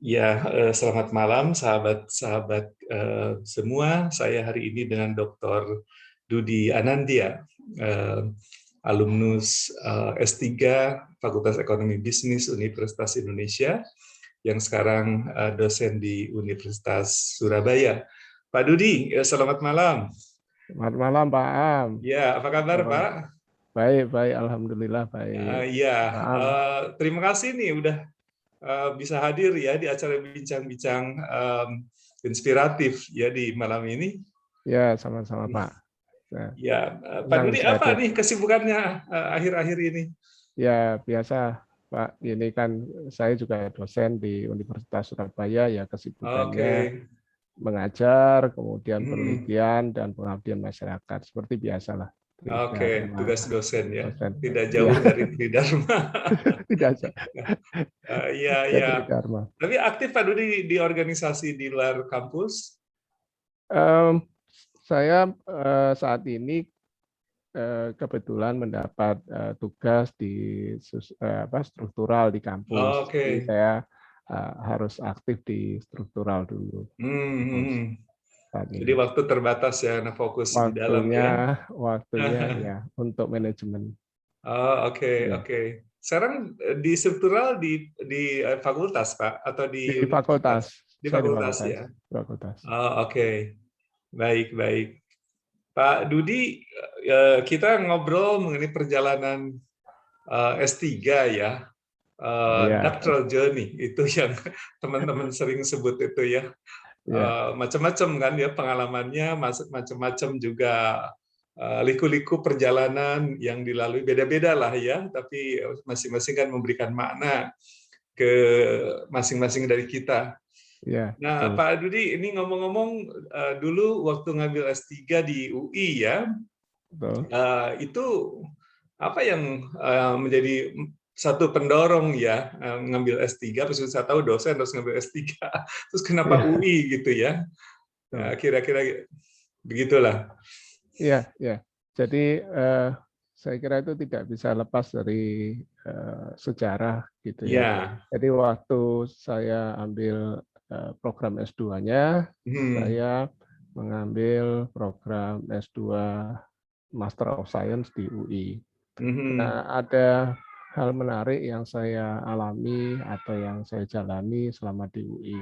Ya, selamat malam sahabat-sahabat semua. Saya hari ini dengan Dr. Dudi Anandia, alumnus S3 Fakultas Ekonomi Bisnis Universitas Indonesia, yang sekarang dosen di Universitas Surabaya. Pak Dudi, selamat malam. Selamat malam Pak Am. Ya, apa kabar Oh, Pak? baik, baik, alhamdulillah baik. Ya, Pak Am. terima kasih nih udah bisa hadir ya di acara bincang-bincang inspiratif ya di malam ini. Ya, sama-sama Pak. Saya Ya, Pak senang Dudi bisa apa hadir. nih kesibukannya akhir-akhir ini? Ya, biasa Pak. Ini kan saya juga dosen di Universitas Surabaya, ya kesibukannya Oke. mengajar, kemudian Hmm. penelitian dan pengabdian masyarakat. Seperti biasalah. Tidak Oke, tugas dosen ya. dosen. Tidak Ya, jauh dari Tridharma. tidak saja. Iya, Saya iya. dari Dharma. Tapi aktif Pak Dudi di organisasi di luar kampus? Em, saya saat ini kebetulan mendapat tugas di struktural di kampus. Jadi Oke. saya harus aktif di struktural dulu. Hmm, hmm, Terus hmm. saat Jadi ini waktu terbatas ya, nah fokus di dalam waktunya ya. waktunya ya untuk manajemen. Oh, oke, Ya. oke. Sekarang di struktural di fakultas, Pak, atau Di di fakultas, universitas? Di saya di fakultas fakultas, ya. fakultas. Oh, oke. Baik, baik. Pak Dudi, kita ngobrol mengenai perjalanan S3 ya. Ya, Doctoral journey itu yang teman-teman sering sebut itu ya. ya, Macam-macam kan ya pengalamannya, macam-macam juga liku-liku perjalanan yang dilalui beda-beda lah ya, tapi masing-masing kan memberikan makna ke masing-masing dari kita. ya, Nah, betul. Pak Dudi, ini ngomong-ngomong, dulu waktu ngambil S3 di UI ya, Betul. itu apa yang menjadi satu pendorong ya ngambil S3, terus saya tahu dosen harus ngambil S3, terus kenapa Ya, UI gitu ya? betul. Kira-kira begitulah. Iya, iya. Jadi saya kira itu tidak bisa lepas dari sejarah gitu ya. Ya. Jadi waktu saya ambil program S2-nya, Hmm. saya mengambil program S2 Master of Science di UI. Mhm. Nah, ada hal menarik yang saya alami atau yang saya jalani selama di UI.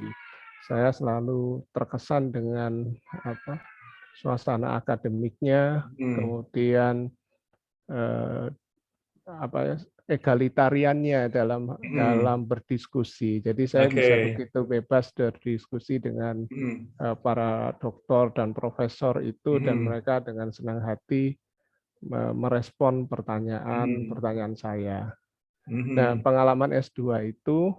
Saya selalu terkesan dengan apa suasana akademiknya, Hmm. kemudian apa ya, egalitariannya dalam Hmm. berdiskusi. Jadi saya Oke. bisa begitu bebas berdiskusi dengan Hmm. para doktor dan profesor itu, dan Hmm. mereka dengan senang hati merespon Hmm. pertanyaan-pertanyaan saya. Nah, Hmm. pengalaman S2 itu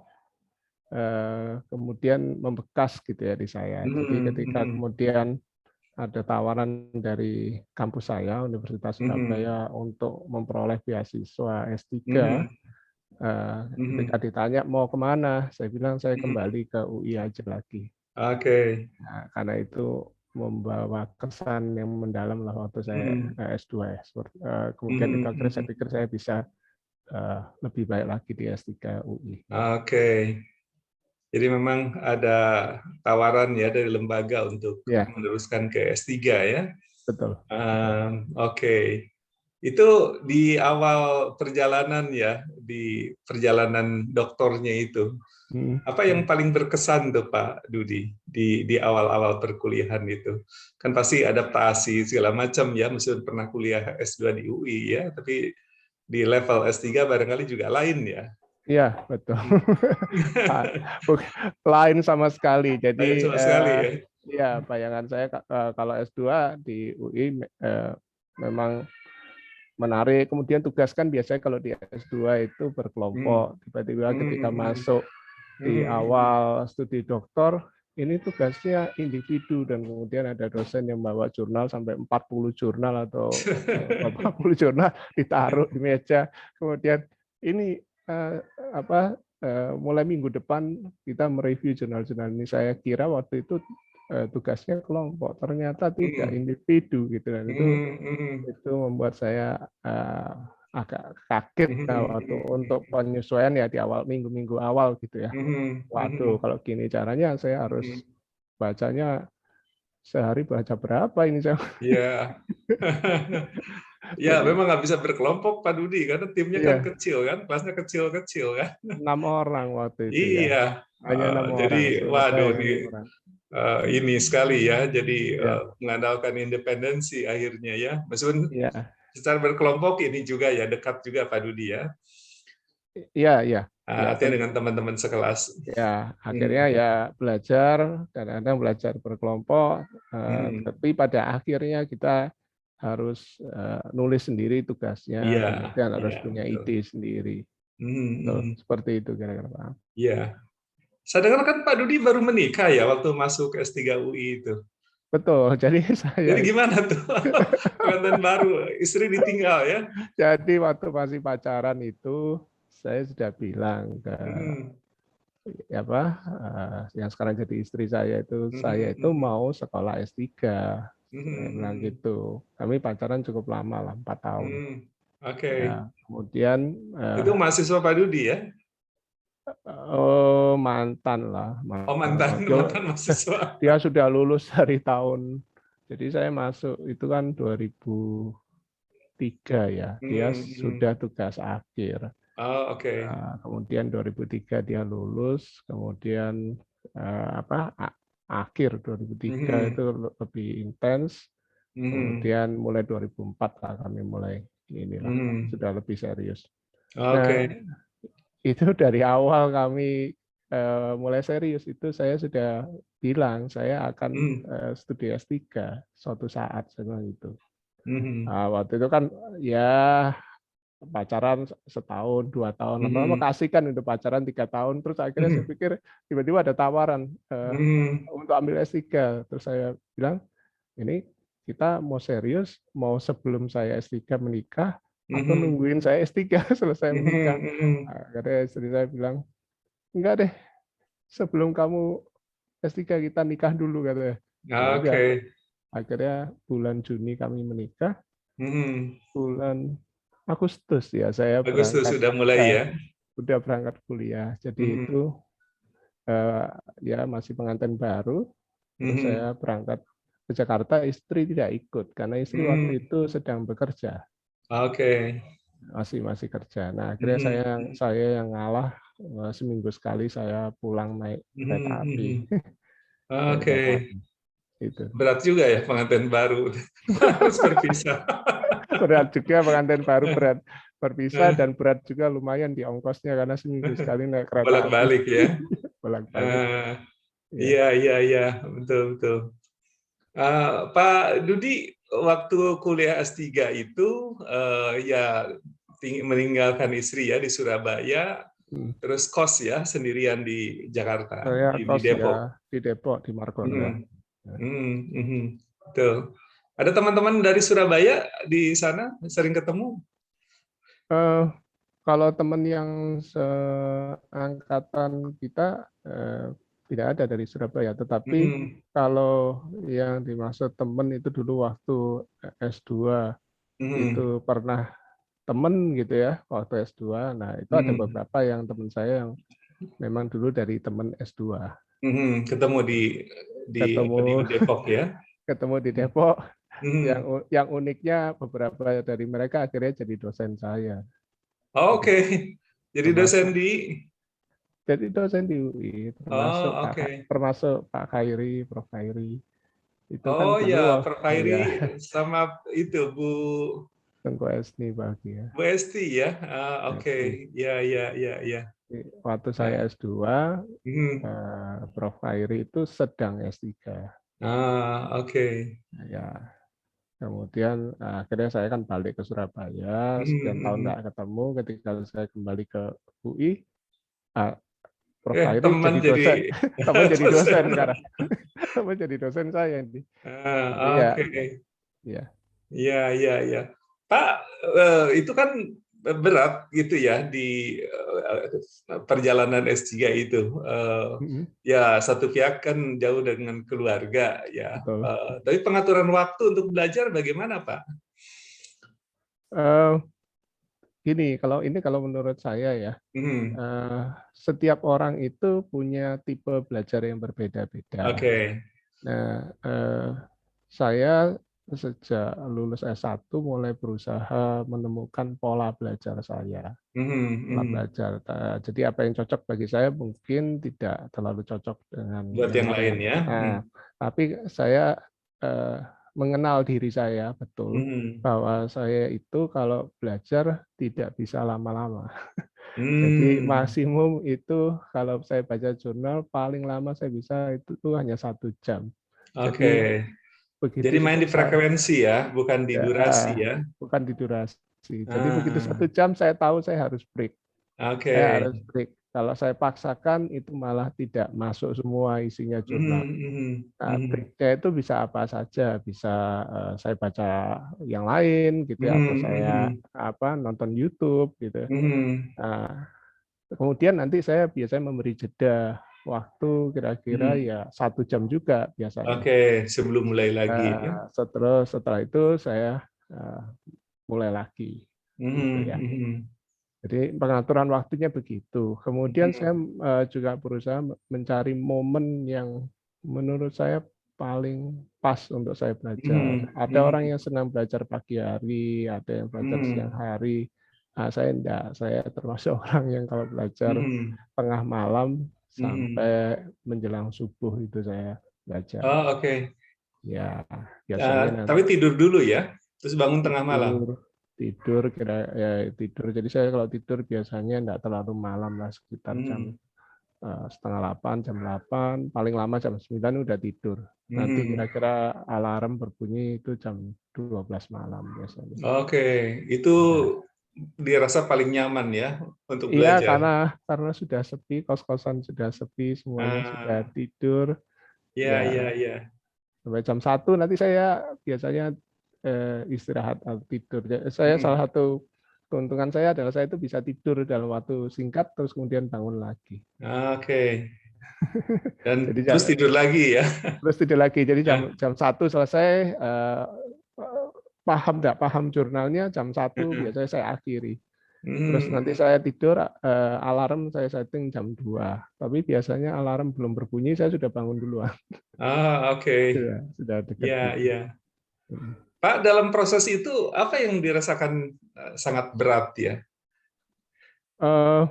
kemudian membekas gitu ya di saya. Jadi Hmm. ketika Hmm. kemudian ada tawaran dari kampus saya, Universitas Hmm. Surabaya, untuk memperoleh beasiswa S3. Hmm. Ketika Hmm. ditanya mau kemana, saya bilang saya Hmm. kembali ke UI aja lagi. Oke. Nah, karena itu membawa kesan yang mendalam lah waktu saya Hmm. S2 ya. Kemudian itu Hmm. akhirnya saya Hmm. pikir saya bisa lebih baik lagi di S3 UI. Oke. Jadi memang ada tawaran ya dari lembaga untuk Ya, meneruskan ke S3 ya. betul. Oke. Itu di awal perjalanan ya, di perjalanan doktornya itu. Hmm, Apa yang hmm. paling berkesan tuh Pak Dudi di awal-awal perkuliahan itu? Kan pasti adaptasi segala macam ya, meskipun pernah kuliah S2 di UI ya, tapi di level S3 barangkali juga lain ya. Iya, betul. Lain sama sekali. Lain Jadi sama sekali ya. ya bayangan saya kalau S2 di UI memang menarik. Kemudian tugas kan biasanya kalau di S2 itu Hmm. berkelompok. Tiba-tiba ketika Hmm. masuk di Hmm. awal studi doktor, ini tugasnya individu, dan kemudian ada dosen yang bawa jurnal sampai 40 jurnal atau 40 jurnal ditaruh di meja. Kemudian ini mulai minggu depan kita mereview jurnal-jurnal ini. Saya kira waktu itu tugasnya kelompok, ternyata tidak, Hmm. individu gitu, dan Hmm. Hmm. itu membuat saya agak kaget waktu untuk penyesuaian ya di awal minggu-minggu awal gitu ya. Waduh, kalau gini caranya saya harus bacanya sehari baca berapa ini saya? Iya. Ya, Jadi memang nggak bisa berkelompok Pak Dudi karena timnya kan iya, kecil kan, kelasnya kecil-kecil kan. 6 orang waktu itu ya. Iya, Hanya 6 orang, jadi selesai waduh 6 orang. ini sekali ya, jadi Ya, mengandalkan independensi akhirnya ya. Meskipun iya, secara berkelompok ini juga ya dekat juga Pak Dudi ya. iya, iya. Ya, Artinya dengan teman-teman sekelas. ya, akhirnya Hmm, ya belajar, kadang-kadang belajar berkelompok, hmm, tapi pada akhirnya kita harus nulis sendiri tugasnya, Iya, kemudian harus iya punya betul. ide sendiri. Hmm, Betul, hmm, seperti itu kira-kira Pak. Iya. Saya dengar kan Pak Dudi baru menikah ya waktu masuk S3 UI itu. Betul, jadi saya Jadi gimana tuh? Pengantin baru, istri ditinggal ya? jadi waktu masih pacaran itu saya sudah bilang ke Hmm, apa yang sekarang jadi istri saya itu hmm, mau sekolah S3. Saya bilang hmm, gitu. Kami pacaran cukup lama lah, 4 tahun. Oke. Ya, kemudian Itu mahasiswa Pak Dudi ya? mantan lah, Oh mantan, mantan mahasiswa. dia sudah lulus dari tahun, jadi saya masuk itu kan 2003 ya, dia Hmm, hmm. sudah tugas akhir. Oh, oke. Kemudian 2003 dia lulus, kemudian akhir 2003 Hmm, itu lebih intens, hmm, kemudian mulai 2004 lah kami mulai inilah hmm. sudah lebih serius. Nah, Oke. itu dari awal kami mulai serius itu saya sudah bilang saya akan Hmm, studi S3 suatu saat saya bilang gitu. hmm, Waktu itu kan ya pacaran setahun 2 tahun lama-lama hmm, kasih kan untuk pacaran 3 tahun terus akhirnya saya hmm, pikir tiba-tiba ada tawaran hmm, untuk ambil S3 terus saya bilang ini kita mau serius mau sebelum saya S3 menikah atau hmm, nungguin saya S3 selesai hmm, menikah. hmm. Akhirnya istri saya bilang enggak deh sebelum kamu S3 kita nikah dulu katanya. Ya udah Oke. akhirnya bulan Juni kami menikah, Hmm. bulan Agustus ya saya Agustus berangkat sudah mulai ya. udah berangkat kuliah. Jadi Hmm, itu ya masih pengantin baru. Terus hmm, saya berangkat ke Jakarta, istri tidak ikut karena istri hmm. waktu itu sedang bekerja, Oke. masih kerja. Nah akhirnya Hmm, saya yang ngalah seminggu sekali saya pulang naik hmm, kereta api, hmm. naik Oke. kereta api. Itu Berat juga ya pengantin baru. Harus berpisah. berat juga pengantin baru berat berpisah Eh, dan berat juga lumayan di ongkosnya karena seminggu sekali naik kereta api Bolak-balik ya. bolak-balik. Eh, Ya. Iya, iya, iya, betul, betul. Pak Dudi, waktu kuliah S3 itu ya meninggalkan istri ya di Surabaya, Hmm. terus kos ya sendirian di Jakarta, Saya di kos ya Depok. di Depok di Margonda. Hmm, hmm, hmm, betul. Ada teman-teman dari Surabaya di sana sering ketemu? Eh, kalau teman yang seangkatan kita tidak ada dari Surabaya, tetapi Hmm, kalau yang dimaksud teman itu dulu waktu S2 hmm, itu pernah teman gitu ya waktu S2. Nah, itu ada hmm, beberapa yang teman saya yang memang dulu dari teman S2. ketemu di apa di Ketemu Depok ya. ketemu di Depok. Hmm. Yang uniknya beberapa dari mereka akhirnya jadi dosen saya. Oke, jadi dosen Termasuk di. jadi dosen di UI, termasuk Oh, oke. Pak Khairi, Prof Khairi. Itu kan Oh dulu ya, wah, Prof. ya Khairi sama itu Tengku Esni bahagia. Bu Esti ya. Oke, Esni. ya, ya, ya, ya. Waktu saya Nah, S2, hmm. Prof Khairi itu sedang S3. Oke. Ya, kemudian akhirnya saya kan balik ke Surabaya, sekian tahun Hmm. nggak ketemu. Ketika saya kembali ke UI, ah, Prof Khairi Teman jadi jadi dosen, teman jadi dosen dosen. sekarang, teman jadi dosen saya ini. Jadi ya, Oke. ya, Iya, iya, iya. Pak, itu kan berat gitu ya di perjalanan S3 itu. Ya, satu pihak kan jauh dengan keluarga ya. betul. Tapi pengaturan waktu untuk belajar bagaimana, Pak? Eh, gini, kalau menurut saya ya, Hmm, setiap orang itu punya tipe belajar yang berbeda-beda. oke. Nah, saya sejak lulus S1 mulai berusaha menemukan pola belajar saya. Hmm, Pola hmm. belajar. Jadi apa yang cocok bagi saya mungkin tidak terlalu cocok dengan Buat yang yang lain lain. ya. Hmm, Nah, tapi saya eh, mengenal diri saya betul hmm, bahwa saya itu kalau belajar tidak bisa lama-lama. Jadi hmm. maksimum itu kalau saya baca jurnal paling lama saya bisa itu tuh hanya 1 jam. Oke. Jadi begitu Jadi main sudah di frekuensi ya, bukan di ya, durasi ya. bukan di durasi. Jadi begitu Ah, 1 jam saya tahu saya harus break. oke. Saya harus break. Kalau saya paksakan itu malah tidak masuk semua isinya jurnal. Hmm, hmm, Nah, hmm, breaknya itu bisa apa saja, bisa saya baca yang lain gitu ya, atau hmm, saya hmm, nonton YouTube gitu. hmm, Nah, kemudian nanti saya biasanya memberi jeda waktu kira-kira hmm. ya 1 jam juga biasanya. Oke, sebelum mulai lagi ya. Setelah itu saya mulai lagi gitu Hmm, ya. hmm, Jadi pengaturan waktunya begitu. Kemudian saya hmm, juga berusaha mencari momen yang menurut saya paling pas untuk saya belajar. hmm, Ada orang hmm, yang senang belajar pagi hari, ada yang belajar siang hmm, hari. Nah, saya enggak. Saya termasuk orang yang kalau belajar hmm, tengah malam hmm. sampai menjelang subuh itu saya belajar. Oh, oke. Ya, biasanya Tapi nanti tidur dulu ya, terus bangun tengah malam. tidur tidur kira ya tidur. Jadi saya kalau tidur biasanya enggak terlalu malam lah, sekitar jam Hmm, 7:30, jam 8, paling lama jam 9 udah tidur. Nanti hmm. kira-kira alarm berbunyi itu jam 12 malam biasanya. Oke, itu Nah, dirasa paling nyaman ya untuk iya, belajar. karena sudah sepi, kos-kosan sudah sepi, semuanya sudah Ah, tidur. ya, Ya, ya, ya. sampai jam 1 nanti saya biasanya istirahat atau tidur. Saya Hmm. salah satu keuntungan saya adalah saya itu bisa tidur dalam waktu singkat terus kemudian bangun lagi. Oke. Dan Jadi terus tidur lagi ya. terus tidur lagi. Jadi jam Ah, jam 1 selesai, paham nggak paham jurnalnya jam 1 ah. biasanya saya akhiri. Terus nanti Hmm. saya tidur, alarm saya setting jam 2. Tapi biasanya alarm belum berbunyi saya sudah bangun duluan. Ah, oke. Sudah dekat Ya, gitu. ya. Pak, dalam proses itu apa yang dirasakan sangat berat ya? Eh,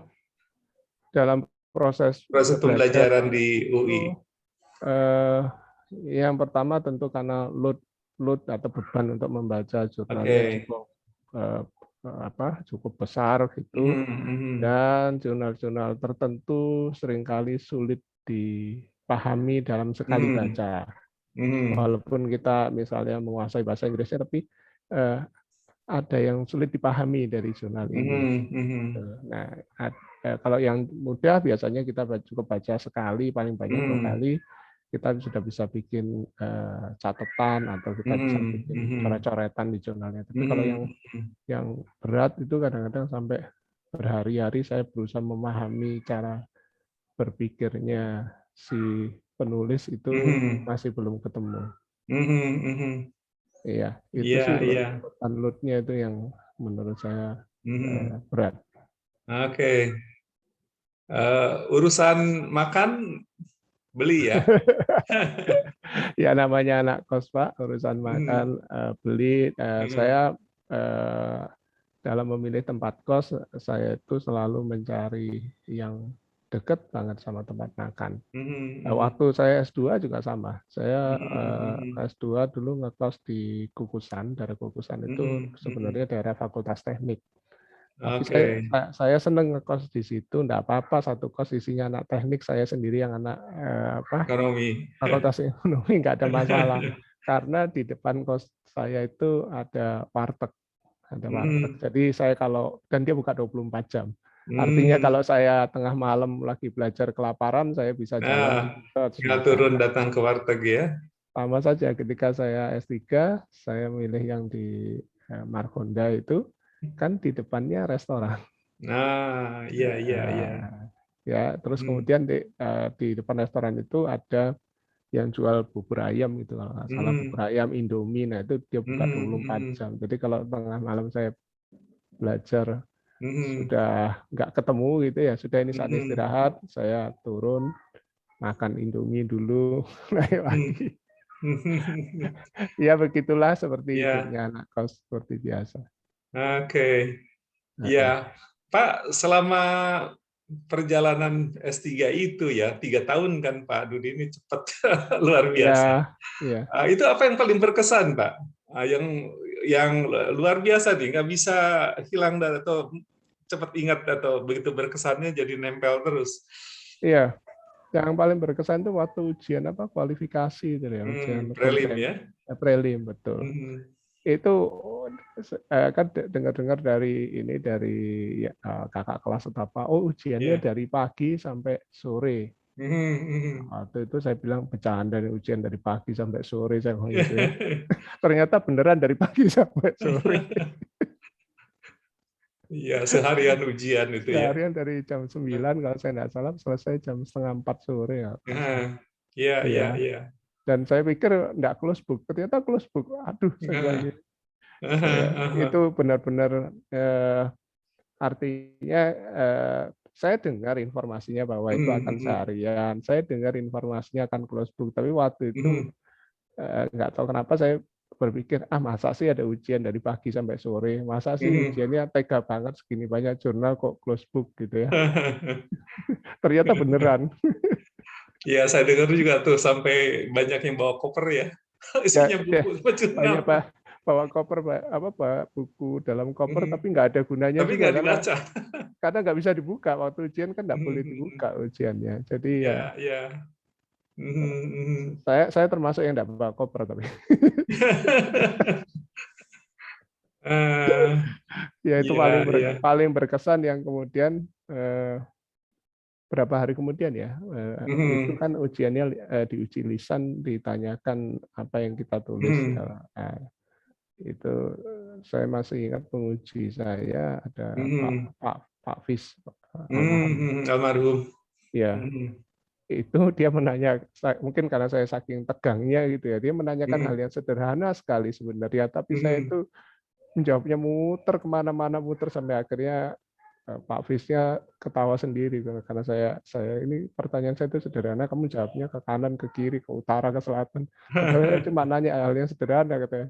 Dalam proses Proses belajar pembelajaran di UI. itu, eh, yang pertama tentu karena load load atau beban untuk membaca jurnalnya Oke. eh, cukup besar gitu, Mhm, mhm, dan jurnal-jurnal tertentu seringkali sulit dipahami dalam sekali mhm, baca. mhm, Walaupun kita misalnya menguasai bahasa Inggrisnya, tapi eh, ada yang sulit dipahami dari jurnal ini. mhm, mhm, Nah, kalau yang mudah biasanya kita cukup baca sekali, paling banyak 2 kali, kita sudah bisa bikin catatan atau kita bisa mhm, bikin mhm, coret-coretan di jurnalnya. Tapi kalau mhm, yang berat itu kadang-kadang sampai berhari-hari saya berusaha memahami cara berpikirnya si penulis itu mhm, masih belum ketemu. mhm, mhm. Iya, itu Iya, sih iya. load-nya itu yang menurut saya Mhm. berat. Oke. Urusan makan beli ya. Ya namanya anak kos Pak, urusan makan, Mhm, beli, mhm, saya dalam memilih tempat kos, saya itu selalu mencari yang dekat banget sama tempat makan. mhm, mhm, Waktu saya S2 juga sama. Saya mhm, S2 dulu ngekos di Kukusan, daerah Kukusan itu mhm, mhm. sebenarnya daerah Fakultas Teknik. Tapi Oke. saya seneng ngekos di situ, enggak apa-apa satu kos isinya anak teknik, saya sendiri yang anak Ekonomi. fakultas ekonomi, nggak ada masalah. Karena di depan kos saya itu ada warteg, ada warteg. Mhm. Jadi saya kalau dan dia buka 24 jam. Artinya Hmm. kalau saya tengah malam lagi belajar kelaparan, saya bisa Nah, jalan terus tinggal makan. turun datang ke warteg ya. Sama saja ketika saya S3, saya milih yang di Margonda itu, kan di depannya restoran. Nah, iya, iya, iya. Ya, terus Hmm, kemudian di depan restoran itu ada yang jual bubur ayam itu kalau nggak salah, bubur hmm, ayam Indomie. Nah itu dia buka hmm, 24 hmm, jam. Jadi kalau tengah malam saya belajar Mhm. sudah nggak ketemu gitu ya, sudah ini saat Mhm. istirahat, saya turun, makan Indomie dulu, naik Mhm. lagi. Ya begitulah seperti Ya, hidupnya anak kos seperti biasa. oke. Heeh. Ya, Pak, selama perjalanan S3 itu ya, 3 tahun kan Pak Dudi, ini cepat, luar Iya, biasa. iya. Itu apa yang paling berkesan, Pak? Yang luar biasa nih, nggak bisa hilang atau cepat ingat atau begitu berkesannya jadi nempel terus. Iya, yang paling berkesan itu waktu ujian apa kualifikasi itu ya, ujian Prelim komprehensif ya. prelim betul. Mhm. Itu kan dengar-dengar dari ini dari ya, kakak kelas atau apa, oh ujiannya Ya. dari pagi sampai sore. Mhm, mhm. Waktu itu saya bilang bercanda nih ujian dari pagi sampai sore saya bilang gitu ya. Ternyata beneran dari pagi sampai sore. Iya, seharian ujian itu ya. Seharian dari jam 9 kalau saya tidak salah selesai jam setengah 4 sore ya Pak saya. Nah, iya, iya, Iya. iya. Dan saya pikir enggak close book, ternyata close book. Aduh, saya bilang Nah, gitu. Itu benar-benar artinya saya dengar informasinya bahwa itu Mhm, akan mhm. seharian. Saya dengar informasinya akan close book, tapi waktu itu Mhm. nggak tahu kenapa saya berpikir, ah masa sih ada ujian dari pagi sampai sore, masa sih Mhm. ujiannya tega banget segini banyak jurnal kok close book gitu ya. Ternyata beneran. Iya, saya dengar juga tuh sampai banyak yang bawa koper ya. Ya, Isinya ya buku sama jurnal. banyak Pak bawa koper buku dalam koper Mhm. tapi nggak ada gunanya Tapi juga nggak dibaca. karena nggak bisa dibuka waktu ujian kan nggak Mhm, boleh mhm. dibuka ujiannya. Jadi ya Iya, iya. Mhm, mhm. saya termasuk yang nggak bawa koper tapi Eh, ya itu Iya, iya. paling berkesan yang kemudian berapa hari kemudian ya itu Mhm, kan ujiannya diuji lisan ditanyakan apa yang kita tulis ya. mhm, Nah, itu saya masih ingat penguji saya ada mhm, Pak Fis mhm, almarhum mhm. Almarhum. ya. Mhm, Itu dia menanya, mungkin karena saya saking tegangnya gitu ya, dia menanyakan hal mhm, yang sederhana sekali sebenarnya, tapi saya mhm. itu menjawabnya muter kemana-mana, muter sampai akhirnya Pak Fisnya ketawa sendiri karena saya ini pertanyaan saya itu sederhana, kamu jawabnya ke kanan, ke kiri, ke utara, ke selatan. Padahal saya cuma nanya hal yang sederhana katanya.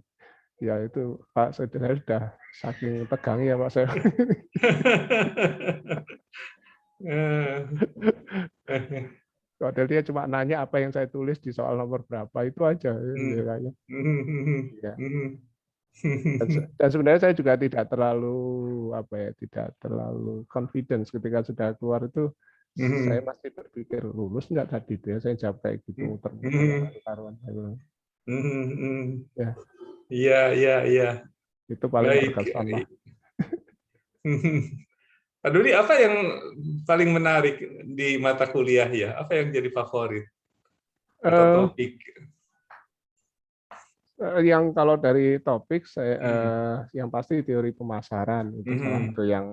Ya itu Pak, saya sudah saking tegangnya Pak saya. Padahal dia cuma nanya apa yang saya tulis di soal nomor berapa itu aja. Ya, Mhm, kayaknya. mhm, Ya. mhm, Dan sebenarnya saya juga tidak terlalu apa ya, tidak terlalu confidence ketika sudah keluar itu saya mhm, masih berpikir lulus nggak tadi itu ya saya jawab kayak gitu mhm, muter-muter nggak mhm, karu-karuan saya bilang. mhm, mhm. Ya Iya, iya, iya. itu paling Baik. berkesan lah. Pak Dudi, apa yang paling menarik di mata kuliah ya? Apa yang jadi favorit atau Eh, topik? yang kalau dari topik saya Hmm. yang pasti teori pemasaran itu salah Mhm. satu yang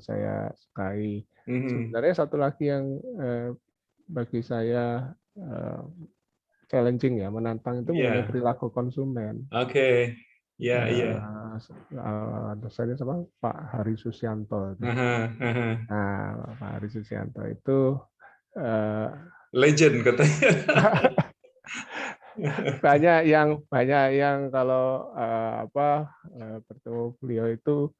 saya sukai. Mhm. Sebenarnya satu lagi yang bagi saya challenging ya menantang itu mengenai Iya. perilaku konsumen. Oke. Iya, iya. Dosennya siapa? Pak Hari Susianto itu. Aha, aha. Nah, Pak Hari Susianto itu eh, Legend katanya. banyak yang kalau bertemu beliau itu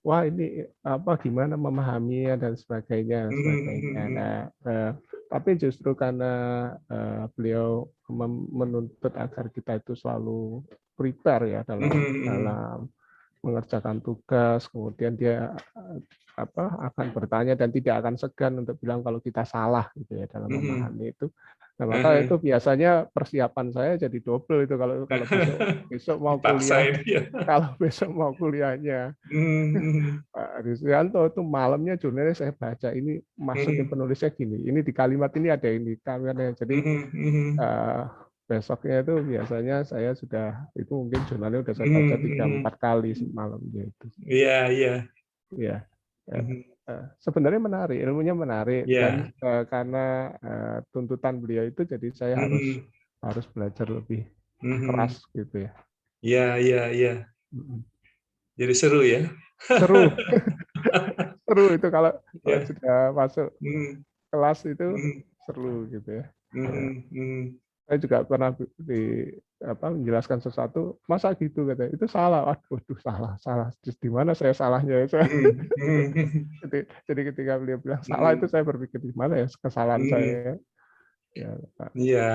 wah ini apa gimana memahaminya dan sebagainya Mhm, sebagainya. mhm, Nah, tapi justru karena beliau menuntut agar kita itu selalu prepare ya mhm, dalam mhm. dalam mengerjakan tugas, kemudian dia akan bertanya dan tidak akan segan untuk bilang kalau kita salah gitu ya dalam Mhm. memahami itu. Nah, maka itu Aha. biasanya persiapan saya jadi double itu kalau kalau besok besok mau kuliah, Dipaksain ya. kalau besok mau kuliahnya Mhm, mhm, Pak Riswanto itu malamnya jurnalnya saya baca ini maksudnya mhm, penulisnya gini, ini di kalimat ini ada ini kalimatnya. Jadi mhm, mhm, eh, besoknya itu biasanya saya sudah itu mungkin jurnalnya sudah saya baca mhm, 3-4 mhm. kali malamnya itu. Iya, iya. Ya, Mhm. sebenarnya menarik, ilmunya menarik dan Iya. karena tuntutan beliau itu jadi saya harus Mhm, harus belajar lebih keras mhm. gitu ya. Iya, iya, iya. Mm-mm. Jadi seru ya. Seru, seru itu kalau Ya. sudah masuk Hmm, kelas itu hmm, seru gitu ya. Ya. hmm, hmm, Saya juga pernah menjelaskan sesuatu, masa gitu katanya, itu salah. Waduh, salah. Terus di mana saya salahnya? hmm, hmm, Jadi ketika beliau bilang salah itu hmm, saya berpikir di mana ya kesalahan hmm. saya. Ya, Pak. Iya.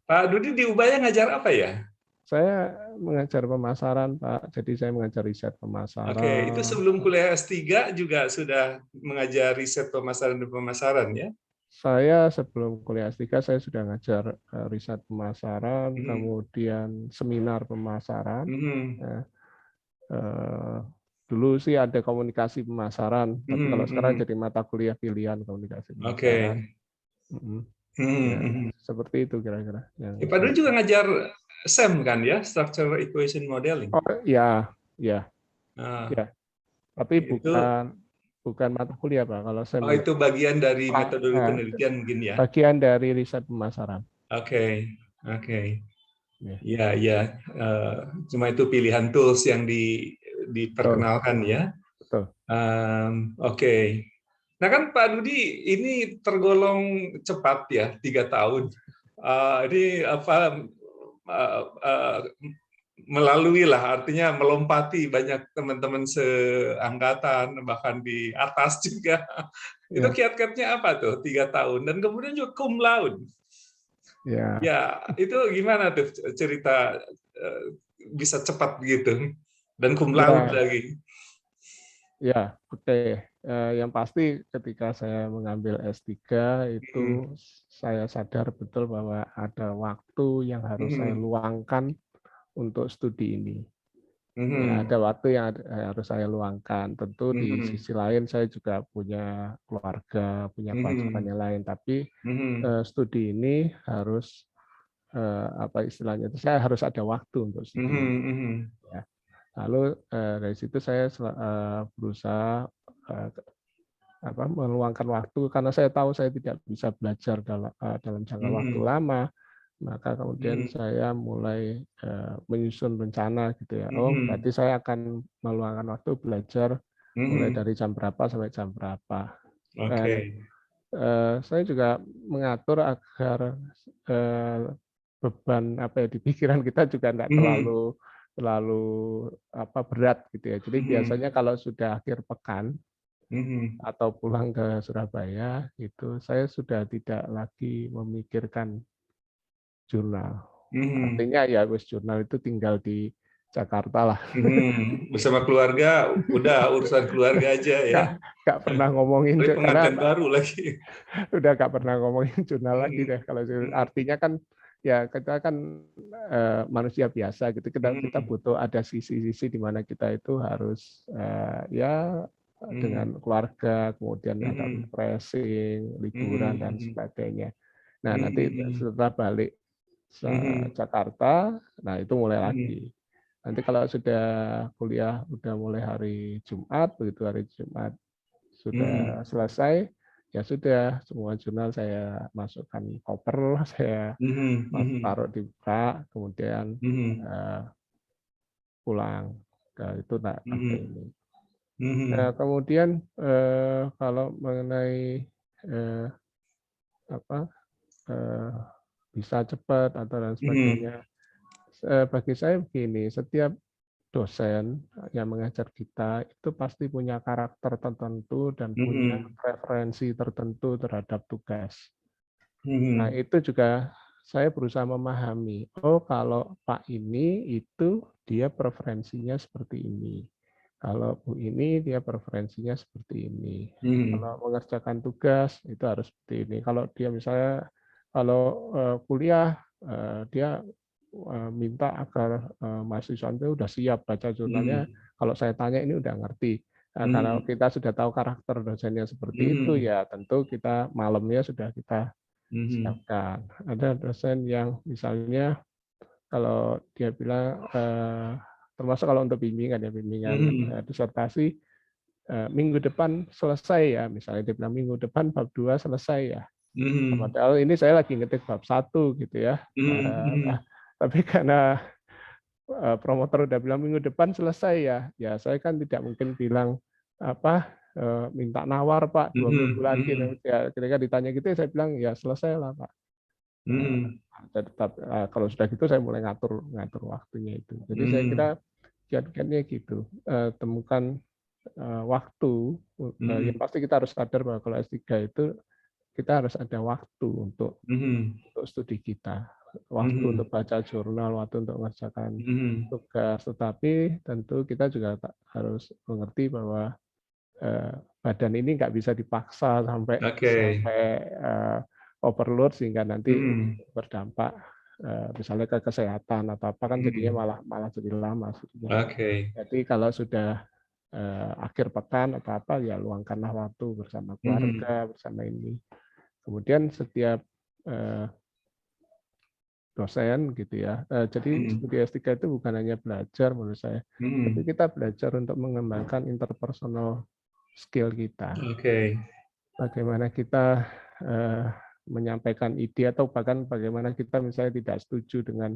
Pak Dudi di Ubaya ngajar apa ya? Saya mengajar pemasaran, Pak. Jadi saya mengajar riset Oke, itu pemasaran. sebelum kuliah S3 juga sudah mengajar riset pemasaran dan pemasaran ya? Saya sebelum kuliah S3 saya sudah ngajar riset pemasaran, Hmm, kemudian seminar pemasaran. hmm, Ya. Eh, Dulu sih ada komunikasi pemasaran, tapi kalau hmm, sekarang hmm. jadi mata kuliah pilihan komunikasi Oke. pemasaran. Mm-mm. Hmm, Ya, hmm. seperti itu kira-kira yang Pak saya. Dudi juga ngajar SEM kan ya, Structure Equation Modeling. Oh ya, ya, Nah, ya. Tapi itu bukan mata kuliah, Pak. Kalau saya itu bagian dari metodologi eh, penelitian mungkin ya. bagian dari riset pemasaran. Oke, oke. Ya, Ya, ya. Cuma itu pilihan tools yang betul, diperkenalkan ya. betul. Oke. Nah kan Pak Dudi ini tergolong cepat ya, 3 tahun. Ini apa melalui lah, artinya melompati banyak teman-teman seangkatan, bahkan di atas juga. Itu Ya, kiat-kiatnya apa tuh 3 tahun? Dan kemudian juga cum laude. ya. Ya, itu gimana tuh cerita eh, bisa cepat begitu? Dan cum laude Ya, lagi. ya, oke. Yang pasti ketika saya mengambil S3 Hmm, itu saya sadar betul bahwa ada waktu yang harus saya hmm, luangkan untuk studi ini. Ya, hmm, ada waktu yang harus saya luangkan. Tentu di hmm, sisi lain saya juga punya keluarga, punya kewajiban hmm, yang lain. Tapi hmm, studi ini harus apa istilahnya itu saya harus ada waktu untuk hmm, studi ini. hmm, Ya. Lalu dari situ saya berusaha eh, meluangkan waktu karena saya tahu saya tidak bisa belajar dalam jangka waktu hmm, lama, maka kemudian hmm, saya mulai menyusun rencana gitu ya. Oh, hmm. berarti saya akan meluangkan waktu belajar mulai Hmm. dari jam berapa sampai jam berapa. Oke. Dan saya juga mengatur agar eh, beban apa ya di pikiran kita juga tidak Hmm, terlalu terlalu berat gitu ya. Jadi hmm, biasanya kalau sudah akhir pekan hmm, atau pulang ke Surabaya itu saya sudah tidak lagi memikirkan jurnal. hmm, Artinya ya wis jurnal itu tinggal di Jakarta lah. hmm. Bersama keluarga, udah urusan keluarga aja ya. Nggak pernah ngomongin Ini karena pengantin baru lagi. udah nggak pernah ngomongin jurnal lagi Hmm, deh. Kalau hmm, artinya kan ya kita kan manusia biasa gitu. Kita hmm, butuh ada sisi-sisi di mana kita itu harus ya hmm, dengan keluarga, kemudian ada hmm, refreshing, liburan dan hmm, sebagainya. Nah, nanti hmm, setelah balik hmm, Jakarta, nah itu mulai hmm, lagi. Nanti kalau sudah kuliah, udah mulai hari Jumat, begitu hari Jumat hmm, sudah selesai, ya sudah semua jurnal saya masukkan koper, saya hmm, hmm, taruh di rak, kemudian hmm, eh, pulang. Nah, itu tak pakai hmm, ini. Nah, hmm, kemudian kalau mengenai eh, apa eh, bisa cepat atau dan hmm, sebagainya, bagi saya begini, setiap dosen yang mengajar kita itu pasti punya karakter tertentu dan punya hmm, preferensi tertentu terhadap tugas. Nah, hmm, itu juga saya berusaha memahami, oh kalau Pak ini itu dia preferensinya seperti ini. Kalau Bu ini dia preferensinya seperti ini. hmm, Kalau mengerjakan tugas itu harus seperti ini. Kalau dia misalnya kalau kuliah dia minta agar mahasiswa itu udah siap baca jurnalnya. hmm, Kalau saya tanya ini udah ngerti. Nah, karena hmm, kita sudah tahu karakter dosennya seperti itu, hmm, ya tentu kita malamnya sudah kita hmm, siapkan. Ada dosen yang misalnya kalau dia bilang termasuk kalau untuk bimbingan ya bimbingan hmm, disertasi minggu depan selesai ya, misalnya dia bilang minggu depan bab 2 selesai ya. hmm, Padahal ini saya lagi ngetik bab 1 gitu ya. hmm, Tapi karena promotor udah bilang minggu depan selesai ya, ya saya kan tidak mungkin bilang apa minta nawar Pak 2 minggu lagi. Ya, ketika ditanya gitu saya bilang ya selesai lah Pak. Tetap kalau sudah gitu saya mulai ngatur waktunya itu. Jadi saya kira kiat-kiatnya gitu. Temukan waktu. Yang pasti kita harus sadar bahwa kalau S3 itu kita harus ada waktu untuk studi kita, waktu untuk baca jurnal, waktu untuk mengerjakan tugas. Tetapi tentu kita juga harus mengerti bahwa badan ini nggak bisa dipaksa sampai overload sehingga nanti berdampak misalnya ke kesehatan atau apa kan jadinya malah jadi lama. Jadi kalau sudah akhir pekan atau apa ya luangkanlah waktu bersama keluarga, bersama ini. Kemudian setiap dosen gitu ya. Jadi studi S3 itu bukan hanya belajar menurut saya, tapi kita belajar untuk mengembangkan interpersonal skill kita. Bagaimana kita menyampaikan ide atau bahkan bagaimana kita misalnya tidak setuju dengan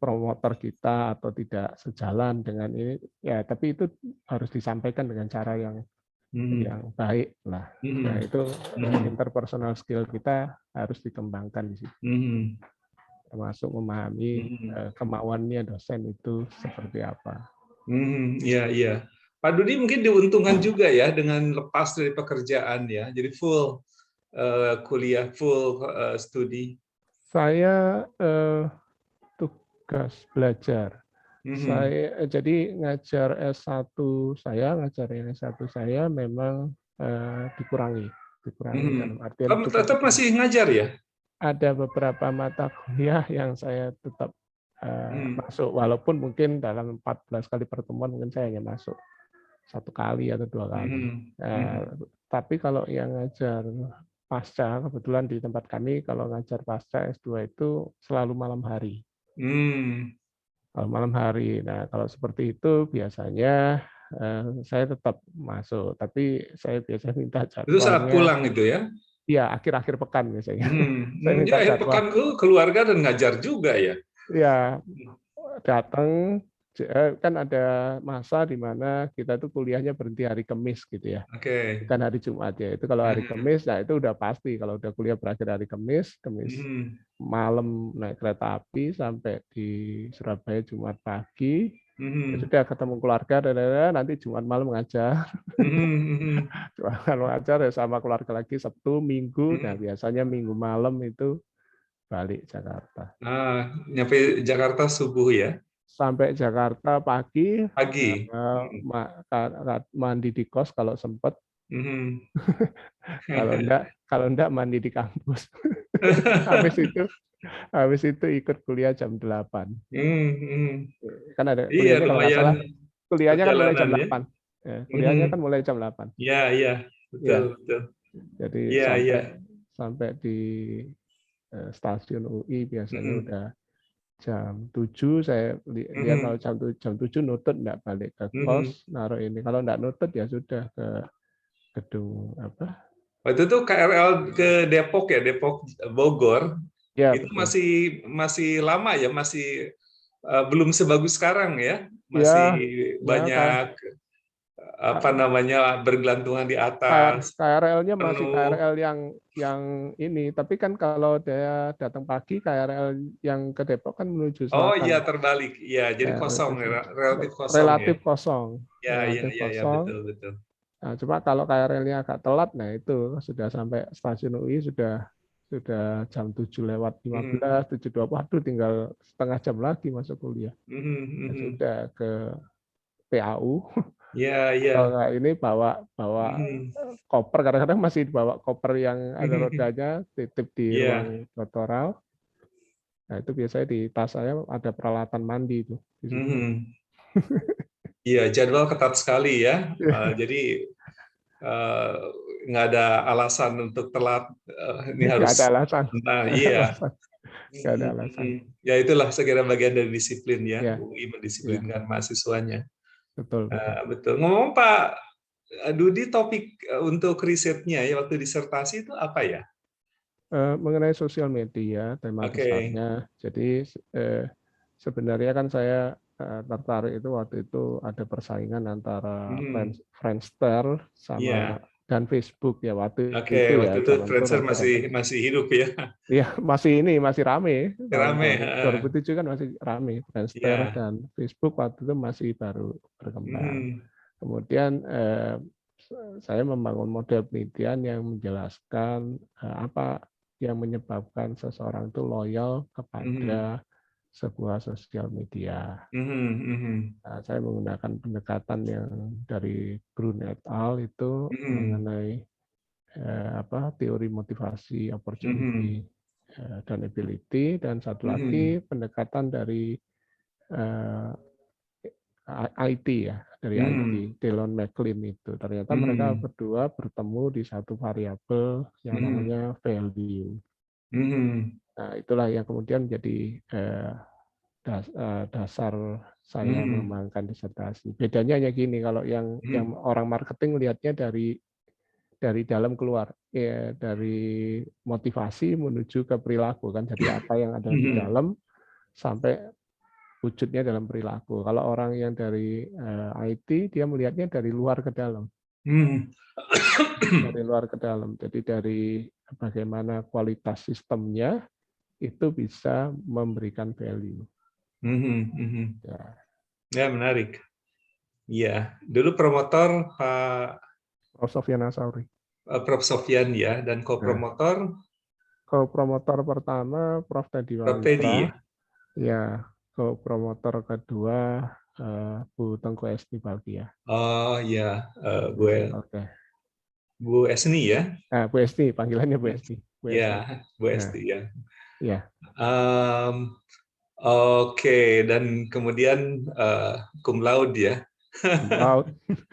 promotor kita atau tidak sejalan dengan ini ya, tapi itu harus disampaikan dengan cara yang baik lah. Nah, itu interpersonal skill kita harus dikembangkan di situ. Termasuk memahami kemauannya dosen itu seperti apa. Iya. Pak Dudi mungkin diuntungkan juga ya dengan lepas dari pekerjaan ya, jadi full kuliah, full studi. Saya tugas belajar. Saya jadi ngajar S1 saya memang dikurangi dalam artian Kamu tetap masih ngajar ya? Ada beberapa mata kuliah yang saya tetap masuk, walaupun mungkin dalam 14 kali pertemuan mungkin saya hanya masuk 1 kali atau 2 kali. Tapi kalau yang ngajar pasca, kebetulan di tempat kami kalau ngajar pasca S2 itu selalu malam hari. Malam hari. Nah, kalau seperti itu biasanya saya tetap masuk, tapi saya biasanya minta jadwalnya. Itu saat pulang itu ya? Iya, akhir-akhir pekan biasanya. Saya minta akhir pekan keluarga dan ngajar juga ya? Iya, datang kan ada masa di mana kita tuh kuliahnya berhenti hari Kamis gitu ya. Bukan hari Jumat ya. Itu kalau hari Kamis, nah itu udah pasti kalau udah kuliah berakhir hari Kamis malam naik kereta api sampai di Surabaya Jumat pagi. Ya sudah ketemu keluarga dan nanti Jumat malam ngajar. Jumat malam ngajar ya sama keluarga lagi Sabtu, Minggu. Nah, biasanya Minggu malam itu balik Jakarta. Nyampe Jakarta subuh ya? Sampai Jakarta pagi, mandi di kos kalau sempat. Kalau enggak mandi di kampus. Habis itu ikut kuliah jam 8. Kan ada kuliahnya kalau nggak salah. Kuliahnya kan mulai jam 8. Ya, kuliahnya kan mulai jam 8. Iya, betul. Jadi sampai di stasiun UI biasanya udah jam 7, saya lihat kalau jam 7 nutut enggak balik ke kos, naruh ini. Kalau enggak nutut ya sudah ke gedung apa? Waktu itu KRL ke Depok ya, Depok Bogor. Ya, itu masih lama ya, masih belum sebagus sekarang ya. Masih banyak bergelantungan di atas. KRL-nya masih KRL yang ini, tapi kan kalau dia datang pagi KRL yang ke Depok kan menuju selatan. Oh iya, terbalik. Iya, jadi kosong, relatif kosong. Relatif kosong. Iya, betul. Nah, cuma kalau KRL-nya agak telat, nah itu sudah sampai stasiun UI sudah jam 7:15, 7:20, waduh tinggal setengah jam lagi masuk kuliah. Ya sudah ke PAU. Iya. Kalau nggak ini bawa koper, kadang-kadang masih bawa koper yang ada rodanya, titip di ruang doktoral. Nah itu biasanya di tas saya ada peralatan mandi itu. Iya, jadwal ketat sekali ya. Jadi nggak ada alasan untuk telat. Ini harus. Nggak ada alasan. Iya. Nggak ada alasan. Ya itulah segera bagian dari disiplin ya. UI mendisiplinkan mahasiswanya. Betul. Ngomong Pak Dudi, topik untuk risetnya ya waktu disertasi itu apa ya? Mengenai sosial media tema besarnya. Jadi sebenarnya kan saya tertarik itu waktu itu ada persaingan antara Mhm. Friendster Iya. dan Facebook ya waktu Oke, itu waktu ya itu zaman itu Friendster masih rada-rada. masih hidup ya. Iya masih rame tahun Rame, heeh. 2007 kan masih rame Friendster Iya. dan Facebook waktu itu masih baru berkembang. Mhm. Kemudian saya membangun model penelitian yang menjelaskan apa yang menyebabkan seseorang itu loyal Mhm. kepada sebuah sosial media. Mhm. Mhm. Nah, saya menggunakan pendekatan yang dari Brun et al. Itu Mhm. mengenai teori motivasi, Mhm. opportunity, dan ability, dan satu lagi Mhm. pendekatan dari eh, IT ya, dari Mhm. IT, Delon McLean itu. Ternyata mereka Mhm. berdua bertemu di satu variabel yang Mhm. namanya value. Mhm. Nah, itulah yang kemudian menjadi dasar saya Mhm. mengembangkan disertasi. Bedanya hanya gini, kalau yang Mhm. orang marketing lihatnya dari dalam keluar, ya, dari motivasi menuju ke perilaku kan. Jadi apa yang ada di Mhm. dalam sampai wujudnya dalam perilaku. Kalau orang yang dari IT dia melihatnya dari luar ke dalam, Mhm. dari luar ke dalam. Jadi dari bagaimana kualitas sistemnya itu bisa memberikan value. Mhm. Mhm. Ya, Ya, menarik. Iya, dulu promotor Pak Prof. Sofyan Asauri. Prof. Sofyan ya, dan Nah, co-promotor co-promotor pertama Prof. Teddy Prof. Teddy ya. Walitra, ya, co-promotor kedua Bu Tengku Esti Balkia. Oh ya, Bu Oke. Bu Esni ya. Nah, Bu Esti, panggilannya Bu Esti. Bu Esti. Ya, Bu Nah, Esti ya. ya. Em, Oke, dan kemudian cum laude ya. Wow.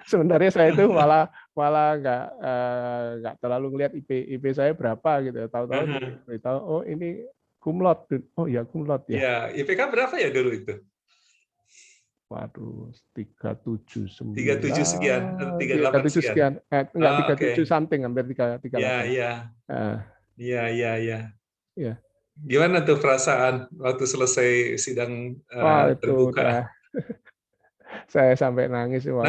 Sebenarnya saya itu malah malah nggak terlalu ngelihat IP saya berapa gitu. Tahu-tahu diberitahu, oh ini cum laude. Oh ya cum laude ya. Ya, IPK berapa ya dulu itu? Waduh, 37 sekian,379, 38 tujuh sekian. sekian, enggak Oh, 37 oke. something, hampir 38. Ya, ya, Ah, ya, ya, ya. ya. Gimana tuh perasaan waktu selesai sidang Wah, itu terbuka? udah saya sampai Nangis ya?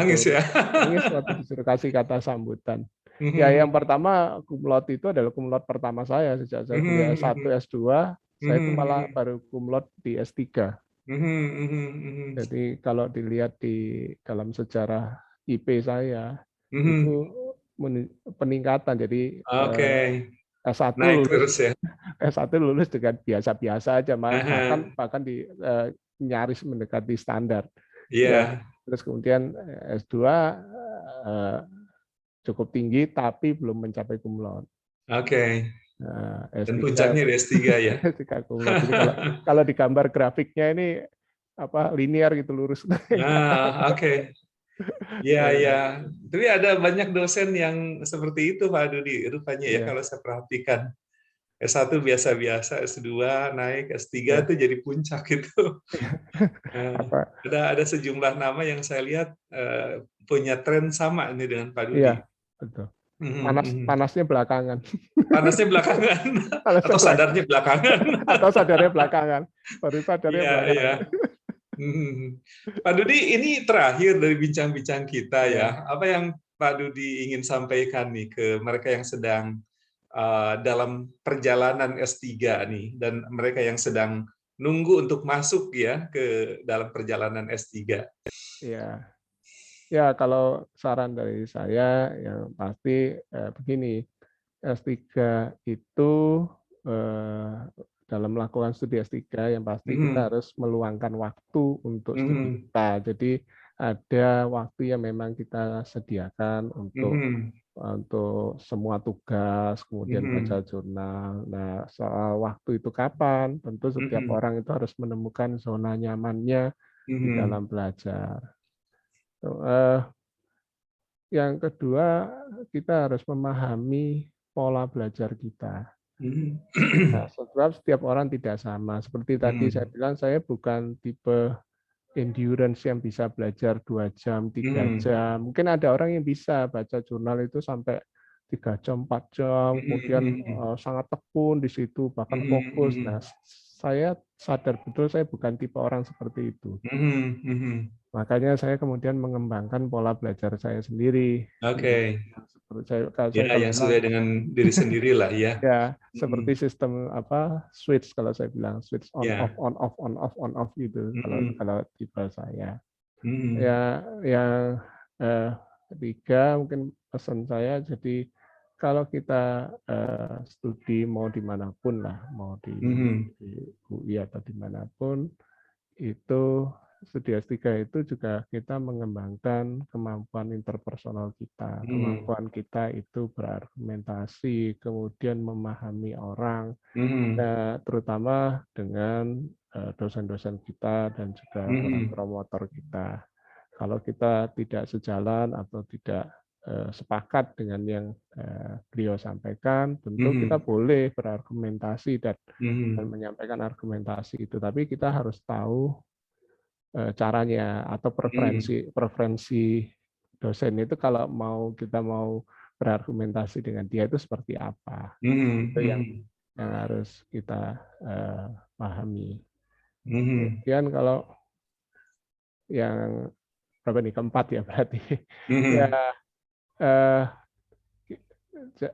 nangis waktu disuruh kasih kata sambutan. Ya, yang Mhm. pertama cum laude itu adalah cum laude pertama saya sejak saya kuliah Mhm. S1, Mhm. S2, saya itu malah Mhm. baru cum laude di S3. Mhm. Mhm. Jadi kalau dilihat di dalam sejarah IP saya Mhm. itu peningkatan. Jadi Oke, S1 naik lulus terus ya. S1 lulus dengan biasa-biasa aja, bahkan Aha. bahkan nyaris mendekati standar. Ya, Iya, terus kemudian S2 cukup tinggi tapi belum mencapai cum laude. oke. Nah, Dan S3 puncaknya di S3 ya. S3 cum laude. Jadi kalau digambar grafiknya ini apa linear gitu lurus. Nah, oke. Ya, Ya, ya. Tapi ada banyak dosen yang seperti itu, Pak Dudi. Rupanya ya, ya, kalau saya perhatikan. S1 biasa-biasa, S2 naik, S3 ya. itu jadi puncak itu. Eh, Apa? ada sejumlah nama yang saya lihat punya tren sama ini dengan Pak Dudi. Iya, betul. Mhm. Mhm. Panasnya belakangan. Panasnya belakangan Panasnya atau belakangan. sadarnya belakangan. Atau sadarnya belakangan. Baru sadarnya Iya, iya. belakangan. Mhm. Pak Dudi, ini terakhir dari bincang-bincang kita ya. Ya. Apa yang Pak Dudi ingin sampaikan nih ke mereka yang sedang dalam perjalanan S3 nih dan mereka yang sedang nunggu untuk masuk ya ke dalam perjalanan S3. Ya. Ya, kalau saran dari saya yang pasti begini, S3 itu eh, dalam melakukan studi S3 yang pasti kita Mhm. harus meluangkan waktu untuk studi Mhm. kita. Jadi ada waktu yang memang kita sediakan Mhm. untuk semua tugas, kemudian baca Mhm. jurnal. Nah, soal waktu itu kapan, tentu setiap Mhm. orang itu harus menemukan zona nyamannya di Mhm. dalam belajar. Eh, Yang kedua, kita harus memahami pola belajar kita. Mhm. Nah, sebab setiap orang tidak sama. Seperti tadi saya Mhm. bilang, saya bukan tipe endurance yang bisa belajar 2 jam, 3 Mhm. jam. Mungkin ada orang yang bisa baca jurnal itu sampai 3 jam, 4 jam, kemudian Mhm. sangat tekun di situ, bahkan Mhm. fokus. Nah, Mhm. saya sadar betul saya bukan tipe orang seperti itu. Makanya saya kemudian mengembangkan pola belajar saya sendiri. Oke. Seperti saya Ya, kalau yang bilang sesuai dengan diri sendirilah ya. ya seperti sistem switch, kalau saya bilang switch on off Ya. on off on off on off gitu kalau tipe saya. Ya, yang ketiga mungkin pesan saya, jadi kalau kita studi mau dimanapun lah, mau di UI atau dimanapun, itu studi S3 itu juga kita mengembangkan kemampuan interpersonal kita, kemampuan kita itu berargumentasi, kemudian memahami orang, terutama dengan dosen-dosen kita dan juga orang promotor kita. Kalau kita tidak sejalan atau tidak sepakat dengan yang beliau sampaikan, tentu kita boleh berargumentasi dan menyampaikan argumentasi itu, tapi kita harus tahu caranya atau preferensi dosen itu kalau kita mau berargumentasi dengan dia itu seperti apa. Itu yang harus kita pahami. Kemudian kalau yang berapa nih, keempat ya berarti ya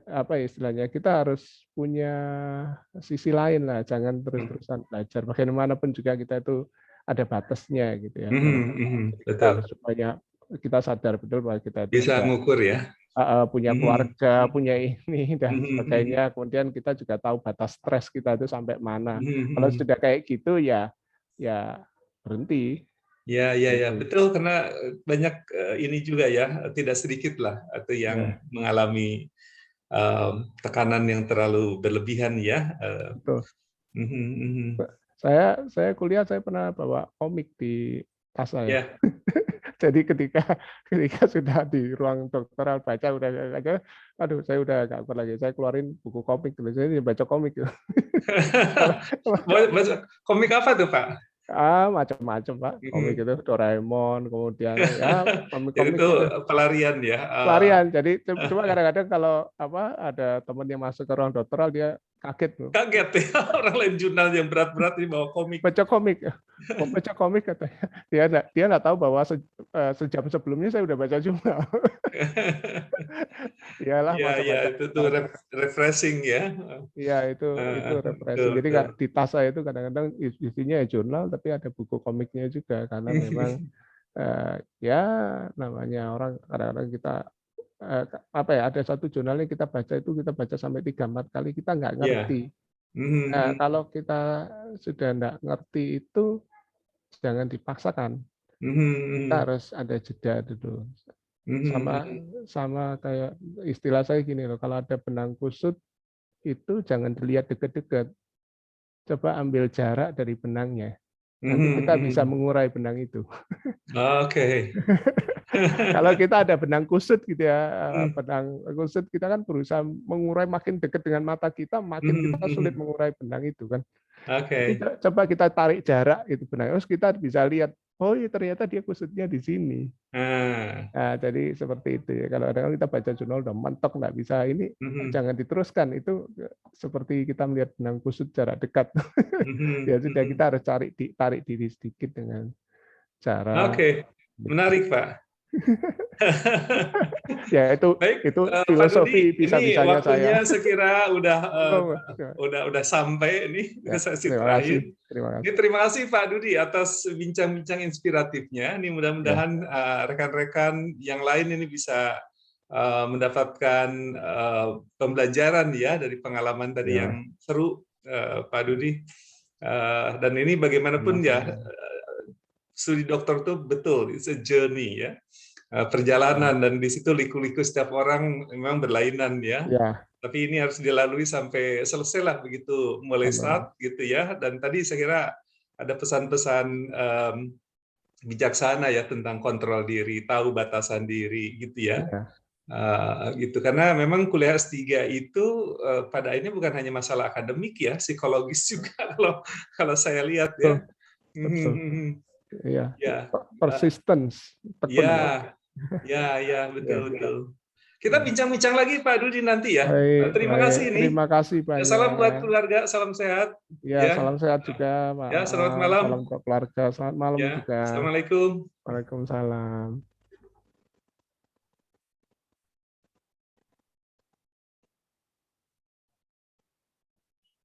apa istilahnya, kita harus punya sisi lain lah, jangan terus-terusan belajar. Bagaimanapun juga kita itu ada batasnya gitu ya. Kita harus supaya kita sadar betul bahwa kita itu Bisa juga ngukur ya. Punya keluarga, punya ini dan sebagainya. Kemudian kita juga tahu batas stres kita itu sampai mana. Kalau sudah kayak gitu ya berhenti. Ya, betul, karena banyak ini juga ya, tidak sedikit lah atau yang mengalami tekanan yang terlalu berlebihan ya. Betul. Saya kuliah saya pernah bawa komik di tas saya. Jadi ketika sudah di ruang doktoral baca udah aja, aduh saya udah nggak kuat lagi. Saya keluarin buku komik dulu. Saya baca komik. Komik apa tuh Pak? Macam-macam Pak. Komik itu Doraemon, kemudian ya komik-komik itu gitu. Pelarian ya. Pelarian. Jadi cuma kadang-kadang kalau ada teman yang masuk ke ruang doktoral dia kaget. Kaget ya, orang lain jurnal yang berat-berat ini bawa komik. Baca komik, mau baca komik katanya. Dia nggak tahu bahwa sejam sebelumnya saya udah baca jurnal. Iyalah, ya, itu tuh refreshing ya. Iya, itu refreshing. Jadi di tas saya itu kadang-kadang isinya ya jurnal, tapi ada buku komiknya juga, karena memang ya namanya orang kadang-kadang kita ada satu jurnal yang kita baca sampai 3-4 kali kita nggak ngerti. Nah, kalau kita sudah nggak ngerti itu jangan dipaksakan. Kita harus ada jeda dulu. Sama kayak istilah saya gini loh, kalau ada benang kusut itu jangan dilihat dekat-dekat. Coba ambil jarak dari benangnya. Nanti kita bisa mengurai benang itu. Oke. Kalau kita ada benang kusut gitu ya, benang kusut kita kan berusaha mengurai, makin dekat dengan mata kita, makin kita sulit mengurai benang itu kan. Oke. Coba kita tarik jarak itu benang, terus kita bisa lihat, oh iya ternyata dia kusutnya di sini. Nah, jadi seperti itu ya. Kalau kadang kita baca jurnal udah mentok nggak bisa ini, jangan diteruskan. Itu seperti kita melihat benang kusut jarak dekat. Ya sudah, kita harus tarik diri sedikit dengan cara. Oke, menarik Pak. Ya itu filosofi waktunya bisa-bisanya saya. Sekira udah sampai ini sesi terakhir. Terima kasih Pak Dudi atas bincang-bincang inspiratifnya. Ini mudah-mudahan rekan-rekan yang lain ini bisa mendapatkan pembelajaran ya dari pengalaman tadi yang seru Pak Dudi. Dan ini bagaimanapun ya, studi dokter itu betul, it's a journey ya. Perjalanan, dan di situ liku-liku setiap orang memang berlainan ya. Tapi ini harus dilalui sampai selesai lah begitu mulai start gitu ya. Dan tadi saya kira ada pesan-pesan bijaksana ya tentang kontrol diri, tahu batasan diri gitu ya. Gitu, karena memang kuliah S3 itu pada akhirnya bukan hanya masalah akademik ya, psikologis juga kalau saya lihat ya. Persistence. Ya, betul. Kita bincang-bincang lagi Pak Dudi nanti ya. Baik, Terima baik. kasih ini. Terima kasih Ya, salam buat banyak. keluarga, salam sehat. Ya, salam sehat juga, Pak. Ya, selamat malam. Salam untuk keluarga. Selamat malam Ya, juga. Assalamualaikum. Waalaikumsalam.